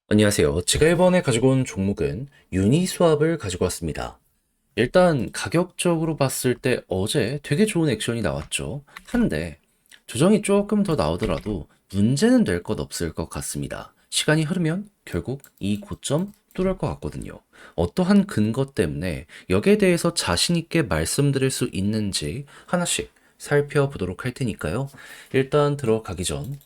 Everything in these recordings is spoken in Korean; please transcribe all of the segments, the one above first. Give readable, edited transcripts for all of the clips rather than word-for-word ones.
안녕하세요. 제가 이번에 가지고 온 종목은 유니스왑을 가지고 왔습니다. 일단 가격적으로 봤을 때 어제 되게 좋은 액션이 나왔죠. 한데 조정이 조금 더 나오더라도 문제는 될 것 없을 것 같습니다. 시간이 흐르면 결국 이 고점 뚫을 것 같거든요. 어떠한 근거 때문에 여기에 대해서 자신 있게 말씀드릴 수 있는지 하나씩 살펴보도록 할 테니까요. 일단 들어가기 전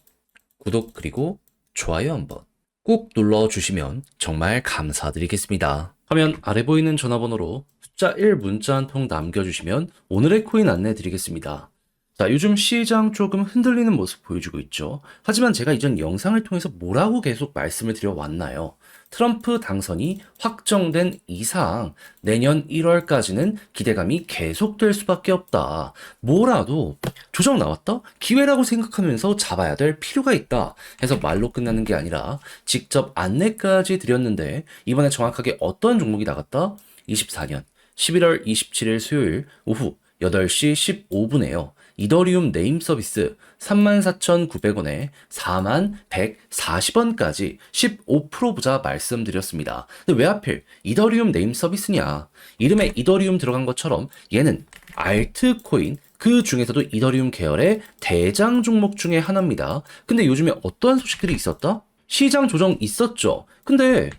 구독 그리고 좋아요 한번 꾹 눌러주시면 정말 감사드리겠습니다. 화면 아래 보이는 전화번호로 숫자 1 문자 한 통 남겨주시면 오늘의 코인 안내 드리겠습니다. 자, 요즘 시장 조금 흔들리는 모습 보여주고 있죠. 하지만 제가 이전 영상을 통해서 뭐라고 계속 말씀을 드려왔나요? 트럼프 당선이 확정된 이상 내년 1월까지는 기대감이 계속될 수밖에 없다. 뭐라도 조정 나왔다? 기회라고 생각하면서 잡아야 될 필요가 있다. 해서 말로 끝나는 게 아니라 직접 안내까지 드렸는데 이번에 정확하게 어떤 종목이 나갔다? 24년 11월 27일 수요일 오후 8시 15분에요. 이더리움 네임 서비스 34,900원에 41,140원까지 15% 부자 말씀드렸습니다. 근데 왜 하필 이더리움 네임 서비스냐? 이름에 이더리움 들어간 것처럼 얘는 알트코인 그 중에서도 이더리움 계열의 대장 종목 중에 하나입니다. 근데 요즘에 어떠한 소식들이 있었다? 시장 조정 있었죠. 근데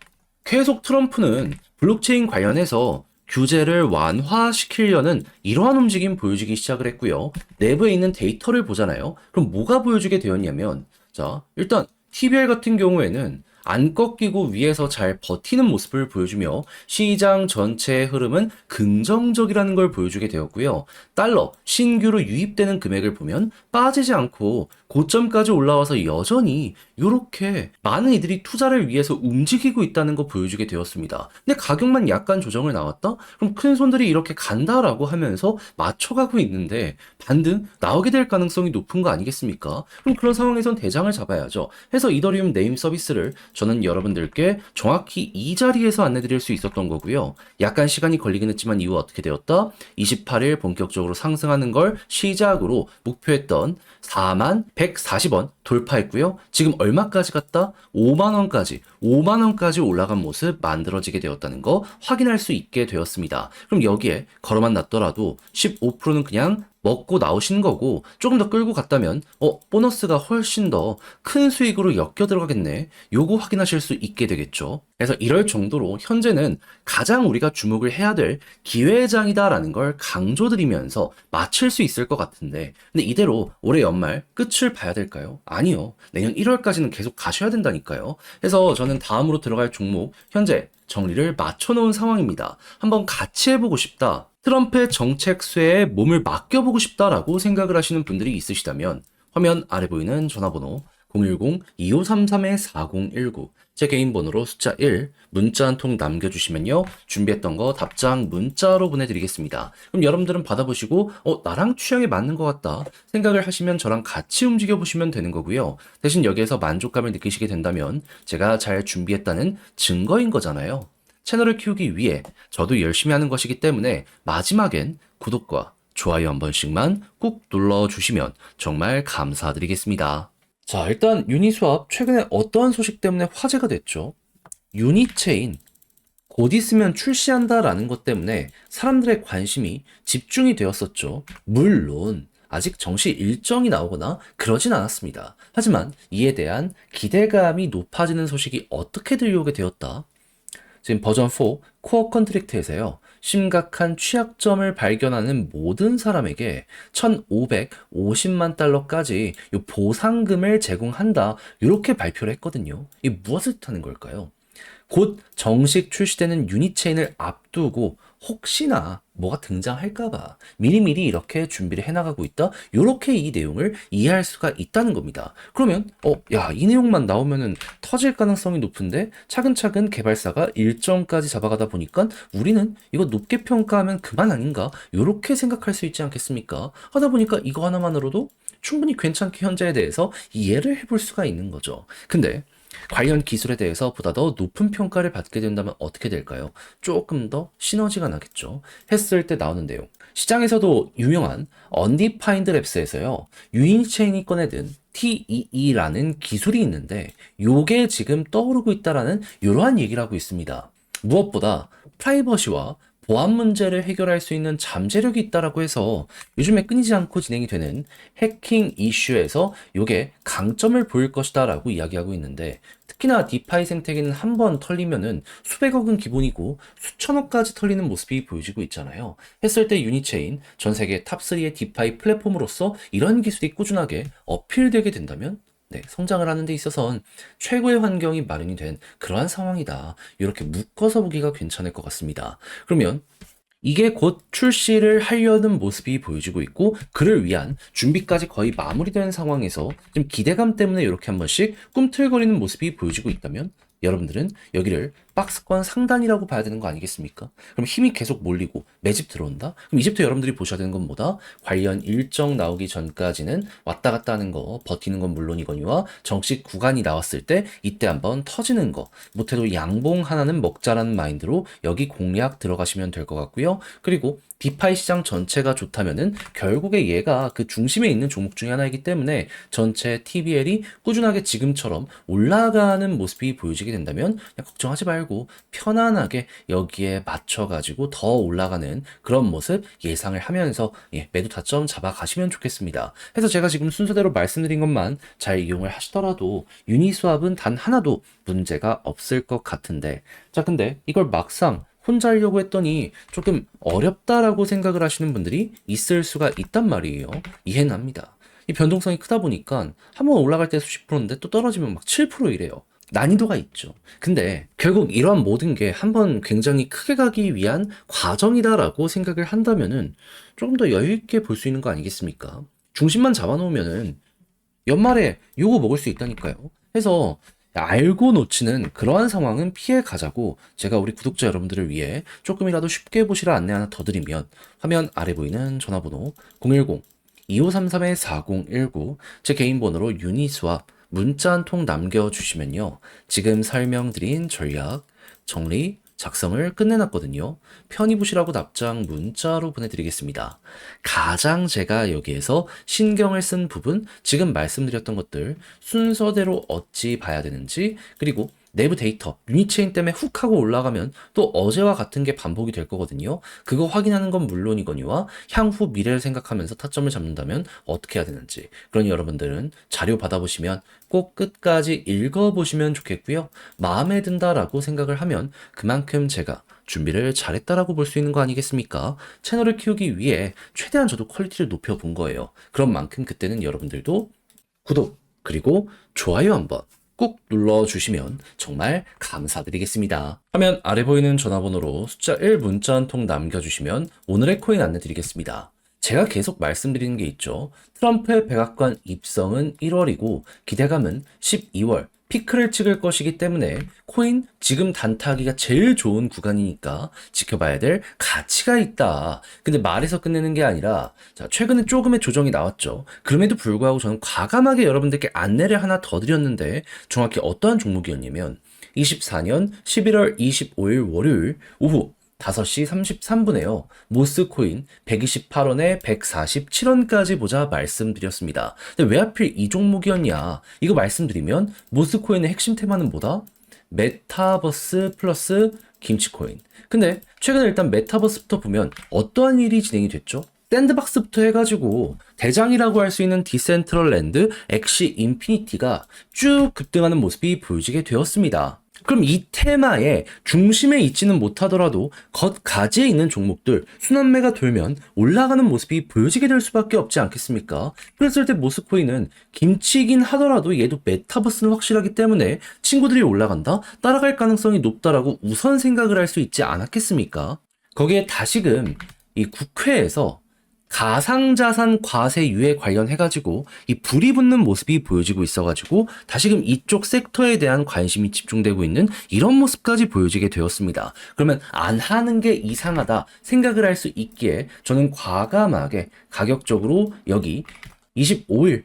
계속 트럼프는 블록체인 관련해서 규제를 완화시키려는 이러한 움직임 보여주기 시작을 했고요. 내부에 있는 데이터를 보잖아요. 그럼 뭐가 보여주게 되었냐면, 자, 일단 TBL 같은 경우에는 안 꺾이고 위에서 잘 버티는 모습을 보여주며 시장 전체의 흐름은 긍정적이라는 걸 보여주게 되었고요. 달러 신규로 유입되는 금액을 보면 빠지지 않고 고점까지 올라와서 여전히 이렇게 많은 이들이 투자를 위해서 움직이고 있다는 거 보여주게 되었습니다. 근데 가격만 약간 조정을 나왔다? 그럼 큰 손들이 이렇게 간다라고 하면서 맞춰가고 있는데 반등 나오게 될 가능성이 높은 거 아니겠습니까? 그럼 그런 상황에선 대장을 잡아야죠. 해서 이더리움 네임 서비스를 저는 여러분들께 정확히 이 자리에서 안내드릴 수 있었던 거고요. 약간 시간이 걸리긴 했지만 이후 어떻게 되었다? 28일 본격적으로 상승하는 걸 시작으로 목표했던 41,140원 돌파했고요. 지금 얼마까지 갔다? 5만원까지 올라간 모습 만들어지게 되었다는 거 확인할 수 있게 되었습니다. 그럼 여기에 걸어만 놨더라도 15%는 그냥 먹고 나오시는 거고 조금 더 끌고 갔다면 보너스가 훨씬 더 큰 수익으로 엮여 들어가겠네. 요거 확인하실 수 있게 되겠죠. 그래서 이럴 정도로 현재는 가장 우리가 주목을 해야 될 기회장이다라는 걸 강조드리면서 맞출 수 있을 것 같은데 근데 이대로 올해 연말 끝을 봐야 될까요? 아니요. 내년 1월까지는 계속 가셔야 된다니까요. 그래서 저는 다음으로 들어갈 종목 현재 정리를 맞춰놓은 상황입니다. 한번 같이 해보고 싶다. 트럼프의 정책 수혜에 몸을 맡겨보고 싶다라고 생각을 하시는 분들이 있으시다면 화면 아래 보이는 전화번호 010-2533-4019 제 개인 번호로 숫자 1 문자 한 통 남겨주시면요 준비했던 거 답장 문자로 보내드리겠습니다. 그럼 여러분들은 받아보시고 나랑 취향에 맞는 것 같다 생각을 하시면 저랑 같이 움직여 보시면 되는 거고요. 대신 여기에서 만족감을 느끼시게 된다면 제가 잘 준비했다는 증거인 거잖아요. 채널을 키우기 위해 저도 열심히 하는 것이기 때문에 마지막엔 구독과 좋아요 한 번씩만 꾹 눌러주시면 정말 감사드리겠습니다. 자, 일단 유니스왑 최근에 어떠한 소식 때문에 화제가 됐죠? 유니체인 곧 있으면 출시한다라는 것 때문에 사람들의 관심이 집중이 되었었죠. 물론 아직 정시 일정이 나오거나 그러진 않았습니다. 하지만 이에 대한 기대감이 높아지는 소식이 어떻게 들려오게 되었다? 지금 버전 4 코어 컨트랙트에서요. 심각한 취약점을 발견하는 모든 사람에게 1,550만 달러까지 이 보상금을 제공한다. 이렇게 발표를 했거든요. 이 무엇을 뜻하는 걸까요? 곧 정식 출시되는 유니체인을 앞두고 혹시나 뭐가 등장할까봐 미리미리 이렇게 준비를 해나가고 있다. 이렇게 이 내용을 이해할 수가 있다는 겁니다. 그러면 야, 이 내용만 나오면은 터질 가능성이 높은데 차근차근 개발사가 일정까지 잡아가다 보니까 우리는 이거 높게 평가하면 그만 아닌가? 이렇게 생각할 수 있지 않겠습니까? 하다 보니까 이거 하나만으로도 충분히 괜찮게 현재에 대해서 이해를 해볼 수가 있는 거죠. 근데 관련 기술에 대해서 보다 더 높은 평가를 받게 된다면 어떻게 될까요? 조금 더 시너지가 나겠죠. 했을 때 나오는 내용. 시장에서도 유명한 Undefined Labs에서요. 유인체인이 꺼내든 TEE라는 기술이 있는데 요게 지금 떠오르고 있다라는 이러한 얘기를 하고 있습니다. 무엇보다 프라이버시와 보안 문제를 해결할 수 있는 잠재력이 있다라고 해서 요즘에 끊이지 않고 진행이 되는 해킹 이슈에서 요게 강점을 보일 것이다 라고 이야기하고 있는데, 특히나 디파이 생태계는 한 번 털리면은 수백억은 기본이고 수천억까지 털리는 모습이 보여지고 있잖아요. 했을 때 유니체인 전 세계 탑3의 디파이 플랫폼으로서 이런 기술이 꾸준하게 어필되게 된다면 성장을 하는 데 있어서는 최고의 환경이 마련이 된 그러한 상황이다. 이렇게 묶어서 보기가 괜찮을 것 같습니다. 그러면 이게 곧 출시를 하려는 모습이 보여지고 있고, 그를 위한 준비까지 거의 마무리된 상황에서 좀 기대감 때문에 이렇게 한 번씩 꿈틀거리는 모습이 보여지고 있다면 여러분들은 여기를 박스권 상단이라고 봐야 되는 거 아니겠습니까? 그럼 힘이 계속 몰리고 매집 들어온다? 그럼 이제부터 여러분들이 보셔야 되는 건 뭐다? 관련 일정 나오기 전까지는 왔다 갔다 하는 거, 버티는 건 물론이거니와 정식 구간이 나왔을 때 이때 한번 터지는 거, 못해도 양봉 하나는 먹자라는 마인드로 여기 공략 들어가시면 될 것 같고요. 그리고 디파이 시장 전체가 좋다면은 결국에 얘가 그 중심에 있는 종목 중에 하나이기 때문에 전체 TBL이 꾸준하게 지금처럼 올라가는 모습이 보여지게 된다면 그냥 걱정하지 말고 편안하게 여기에 맞춰가지고 더 올라가는 그런 모습 예상을 하면서 매도 타점 잡아가시면 좋겠습니다. 그래서 제가 지금 순서대로 말씀드린 것만 잘 이용을 하시더라도 유니스왑은 단 하나도 문제가 없을 것 같은데, 자 근데 이걸 막상 혼자 하려고 했더니 조금 어렵다라고 생각을 하시는 분들이 있을 수가 있단 말이에요. 이해는 합니다. 이 변동성이 크다 보니까 한번 올라갈 때 수십 프로인데 또 떨어지면 막 7% 이래요. 난이도가 있죠. 근데 결국 이러한 모든 게 한번 굉장히 크게 가기 위한 과정이다라고 생각을 한다면은 조금 더 여유 있게 볼 수 있는 거 아니겠습니까? 중심만 잡아놓으면은 연말에 요거 먹을 수 있다니까요. 해서 알고 놓치는 그러한 상황은 피해 가자고 제가 우리 구독자 여러분들을 위해 조금이라도 쉽게 보시라 안내 하나 더 드리면, 화면 아래 보이는 전화번호 010-2533-4019 제 개인 번호로 유니스왑 문자 한 통 남겨주시면요, 지금 설명드린 전략 정리 작성을 끝내놨거든요. 편히 보시라고 답장 문자로 보내드리겠습니다. 가장 제가 여기에서 신경을 쓴 부분, 지금 말씀드렸던 것들 순서대로 어찌 봐야 되는지, 그리고 내부 데이터, 유니체인 때문에 훅 하고 올라가면 또 어제와 같은 게 반복이 될 거거든요. 그거 확인하는 건 물론이거니와 향후 미래를 생각하면서 타점을 잡는다면 어떻게 해야 되는지, 그러니 여러분들은 자료 받아보시면 꼭 끝까지 읽어보시면 좋겠고요. 마음에 든다라고 생각을 하면 그만큼 제가 준비를 잘했다라고 볼 수 있는 거 아니겠습니까? 채널을 키우기 위해 최대한 저도 퀄리티를 높여본 거예요. 그런 만큼 그때는 여러분들도 구독 그리고 좋아요 한번 꾹 눌러주시면 정말 감사드리겠습니다. 화면 아래 보이는 전화번호로 숫자 1 문자 한 통 남겨주시면 오늘의 코인 안내 드리겠습니다. 제가 계속 말씀드리는 게 있죠. 트럼프의 백악관 입성은 1월이고 기대감은 12월 피크를 찍을 것이기 때문에 코인 지금 단타하기가 제일 좋은 구간이니까 지켜봐야 될 가치가 있다. 근데 말에서 끝내는 게 아니라, 자, 최근에 조금의 조정이 나왔죠. 그럼에도 불구하고 저는 과감하게 여러분들께 안내를 하나 더 드렸는데 정확히 어떠한 종목이었냐면 24년 11월 25일 월요일 오후 5시 33분에요. 모스코인 128원에 147원까지 보자 말씀드렸습니다. 근데 왜 하필 이 종목이었냐? 이거 말씀드리면 모스코인의 핵심 테마는 뭐다? 메타버스 플러스 김치코인. 근데 최근에 일단 메타버스부터 보면 어떠한 일이 진행이 됐죠? 샌드박스부터 해가지고 대장이라고 할 수 있는 디센트럴랜드, 엑시 인피니티가 쭉 급등하는 모습이 보여지게 되었습니다. 그럼 이 테마의 중심에 있지는 못하더라도 겉가지에 있는 종목들 순환매가 돌면 올라가는 모습이 보여지게 될 수밖에 없지 않겠습니까? 그랬을 때 모스코인은 김치이긴 하더라도 얘도 메타버스는 확실하기 때문에 친구들이 올라간다? 따라갈 가능성이 높다라고 우선 생각을 할 수 있지 않았겠습니까? 거기에 다시금 이 국회에서 가상자산 과세 유예 관련해가지고 이 불이 붙는 모습이 보여지고 있어가지고 다시금 이쪽 섹터에 대한 관심이 집중되고 있는 이런 모습까지 보여지게 되었습니다. 그러면 안 하는 게 이상하다 생각을 할 수 있기에 저는 과감하게 가격적으로 여기 25일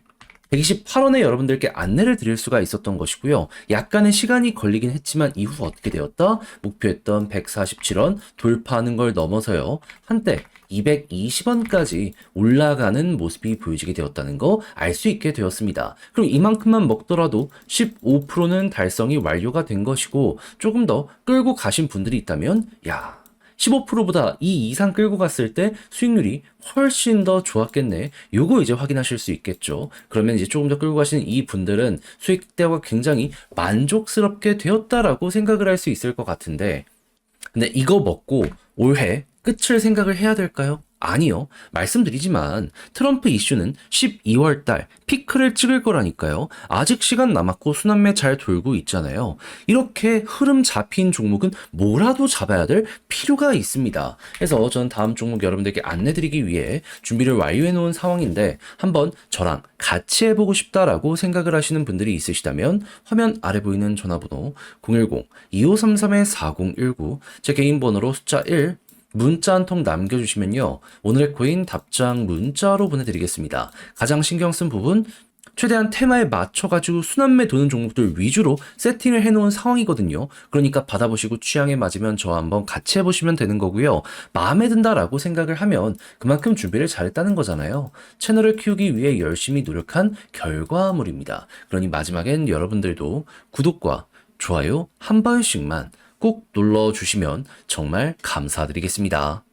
128원에 여러분들께 안내를 드릴 수가 있었던 것이고요. 약간의 시간이 걸리긴 했지만 이후 어떻게 되었다? 목표했던 147원 돌파하는 걸 넘어서요. 한때 220원까지 올라가는 모습이 보여지게 되었다는 거 알 수 있게 되었습니다. 그럼 이만큼만 먹더라도 15%는 달성이 완료가 된 것이고 조금 더 끌고 가신 분들이 있다면 15%보다 이 이상 끌고 갔을 때 수익률이 훨씬 더 좋았겠네. 요거 이제 확인하실 수 있겠죠. 그러면 이제 조금 더 끌고 가시는 이 분들은 수익대가 굉장히 만족스럽게 되었다라고 생각을 할 수 있을 것 같은데, 근데 이거 먹고 올해 끝을 생각을 해야 될까요? 아니요. 말씀드리지만 트럼프 이슈는 12월 달 피크를 찍을 거라니까요. 아직 시간 남았고 순환매 잘 돌고 있잖아요. 이렇게 흐름 잡힌 종목은 뭐라도 잡아야 될 필요가 있습니다. 그래서 저는 다음 종목 여러분들께 안내드리기 위해 준비를 완료해 놓은 상황인데 한번 저랑 같이 해보고 싶다라고 생각을 하시는 분들이 있으시다면 화면 아래 보이는 전화번호 010-2533-4019 제 개인 번호로 숫자 1 문자 한 통 남겨주시면요. 오늘의 코인 답장 문자로 보내드리겠습니다. 가장 신경 쓴 부분, 최대한 테마에 맞춰가지고 순환매 도는 종목들 위주로 세팅을 해놓은 상황이거든요. 그러니까 받아보시고 취향에 맞으면 저와 한번 같이 해보시면 되는 거고요. 마음에 든다라고 생각을 하면 그만큼 준비를 잘했다는 거잖아요. 채널을 키우기 위해 열심히 노력한 결과물입니다. 그러니 마지막엔 여러분들도 구독과 좋아요 한 번씩만 꼭 눌러주시면 정말 감사드리겠습니다.